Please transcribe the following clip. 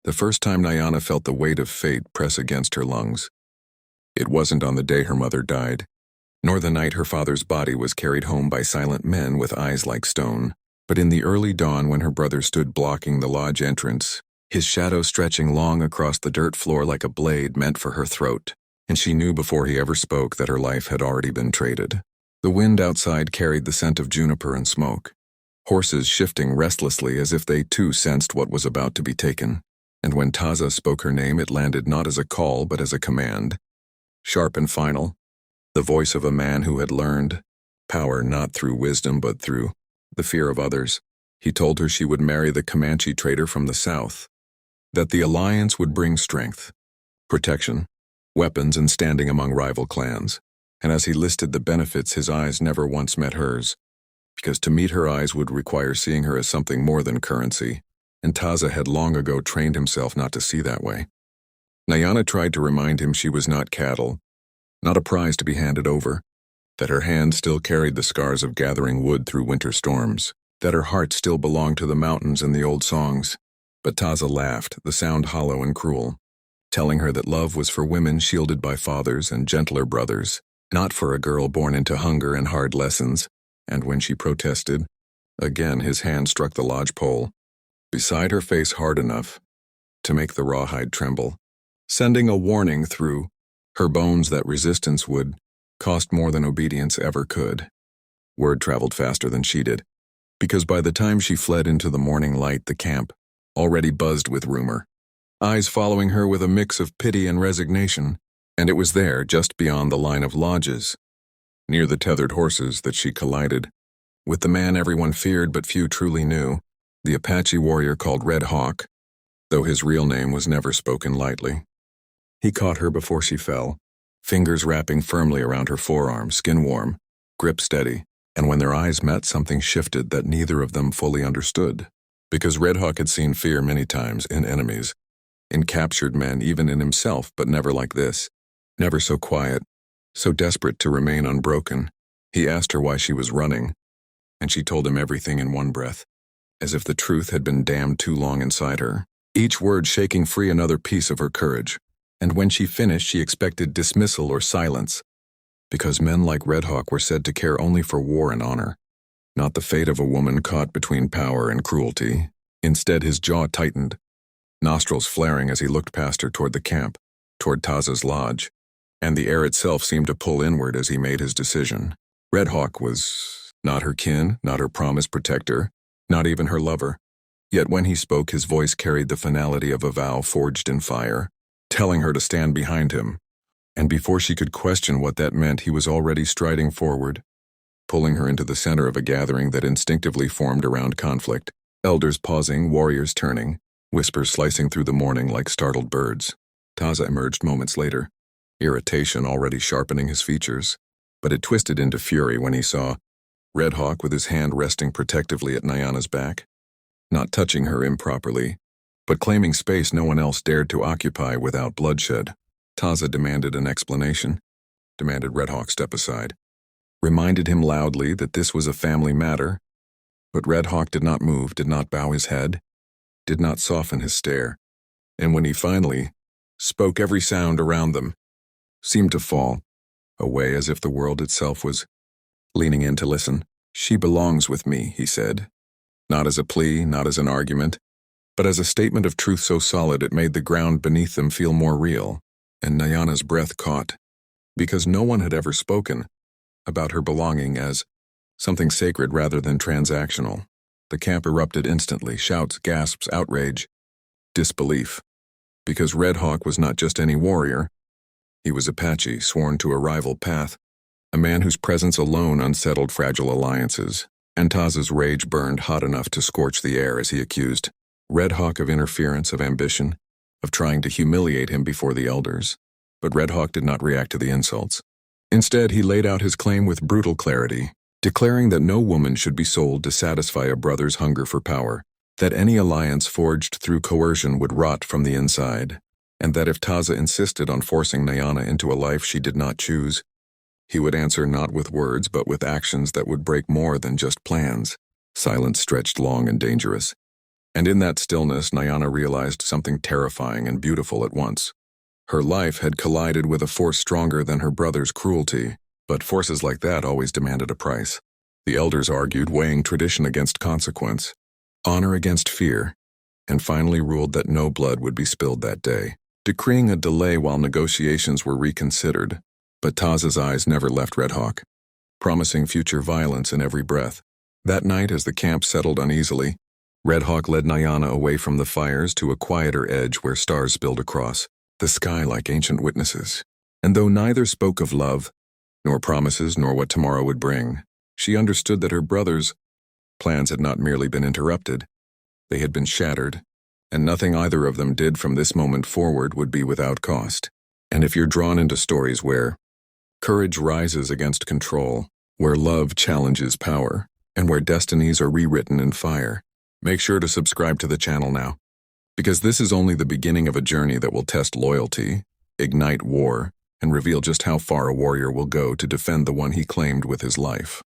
The first time Nyana felt the weight of fate press against her lungs. It wasn't on the day her mother died, nor the night her father's body was carried home by silent men with eyes like stone, but in the early dawn when her brother stood blocking the lodge entrance, his shadow stretching long across the dirt floor like a blade meant for her throat, and she knew before he ever spoke that her life had already been traded. The wind outside carried the scent of juniper and smoke, horses shifting restlessly as if they too sensed what was about to be taken. And when Taza spoke her name, it landed not as a call but as a command. Sharp and final, the voice of a man who had learned power not through wisdom but through the fear of others. He told her she would marry the Comanche trader from the south, that the alliance would bring strength, protection, weapons, and standing among rival clans. And as he listed the benefits, his eyes never once met hers, because to meet her eyes would require seeing her as something more than currency, and Taza had long ago trained himself not to see that way. Nyana tried to remind him she was not cattle, not a prize to be handed over, that her hand still carried the scars of gathering wood through winter storms, that her heart still belonged to the mountains and the old songs. But Taza laughed, the sound hollow and cruel, telling her that love was for women shielded by fathers and gentler brothers, not for a girl born into hunger and hard lessons. And when she protested, again his hand struck the lodge pole, beside her face hard enough to make the rawhide tremble, sending a warning through her bones that resistance would cost more than obedience ever could. Word traveled faster than she did, because by the time she fled into the morning light, the camp already buzzed with rumor, eyes following her with a mix of pity and resignation, and it was there, just beyond the line of lodges, near the tethered horses, that she collided with the man everyone feared but few truly knew, the Apache warrior called Red Hawk, though his real name was never spoken lightly. He caught her before she fell, fingers wrapping firmly around her forearm, skin warm, grip steady, and when their eyes met, something shifted that neither of them fully understood, because Red Hawk had seen fear many times in enemies, in captured men, even in himself, but never like this, never so quiet, so desperate to remain unbroken. He asked her why she was running, and she told him everything in one breath, as if the truth had been damned too long inside her, each word shaking free another piece of her courage. And when she finished, she expected dismissal or silence, because men like Red Hawk were said to care only for war and honor, not the fate of a woman caught between power and cruelty. Instead, his jaw tightened, nostrils flaring as he looked past her toward the camp, toward Taza's lodge, and the air itself seemed to pull inward as he made his decision. Red Hawk was not her kin, not her promised protector, not even her lover. Yet when he spoke, his voice carried the finality of a vow forged in fire, telling her to stand behind him. And before she could question what that meant, he was already striding forward, pulling her into the center of a gathering that instinctively formed around conflict, elders pausing, warriors turning, whispers slicing through the morning like startled birds. Taza emerged moments later, irritation already sharpening his features, but it twisted into fury when he saw Red Hawk with his hand resting protectively at Nyana's back, not touching her improperly, but claiming space no one else dared to occupy without bloodshed. Taza demanded an explanation, demanded Red Hawk step aside, reminded him loudly that this was a family matter, but Red Hawk did not move, did not bow his head, did not soften his stare, and when he finally spoke, every sound around them seemed to fall away as if the world itself was leaning in to listen. "She belongs with me," he said, not as a plea, not as an argument, but as a statement of truth so solid it made the ground beneath them feel more real, and Nyana's breath caught, because no one had ever spoken about her belonging as something sacred rather than transactional. The camp erupted instantly, shouts, gasps, outrage, disbelief, because Red Hawk was not just any warrior. He was Apache, sworn to a rival path, a man whose presence alone unsettled fragile alliances, and Taza's rage burned hot enough to scorch the air as he accused Red Hawk of interference, of ambition, of trying to humiliate him before the elders. But Red Hawk did not react to the insults. Instead, he laid out his claim with brutal clarity, declaring that no woman should be sold to satisfy a brother's hunger for power, that any alliance forged through coercion would rot from the inside, and that if Taza insisted on forcing Nyana into a life she did not choose, he would answer not with words but with actions that would break more than just plans. Silence stretched long and dangerous. And in that stillness, Nyana realized something terrifying and beautiful at once. Her life had collided with a force stronger than her brother's cruelty, but forces like that always demanded a price. The elders argued, weighing tradition against consequence, honor against fear, and finally ruled that no blood would be spilled that day, decreeing a delay while negotiations were reconsidered. But Taz's eyes never left Red Hawk, promising future violence in every breath. That night, as the camp settled uneasily, Red Hawk led Nyana away from the fires to a quieter edge where stars spilled across the sky like ancient witnesses. And though neither spoke of love, nor promises, nor what tomorrow would bring, she understood that her brother's plans had not merely been interrupted, they had been shattered, and nothing either of them did from this moment forward would be without cost. And if you're drawn into stories where courage rises against control, where love challenges power, and where destinies are rewritten in fire, make sure to subscribe to the channel now, because this is only the beginning of a journey that will test loyalty, ignite war, and reveal just how far a warrior will go to defend the one he claimed with his life.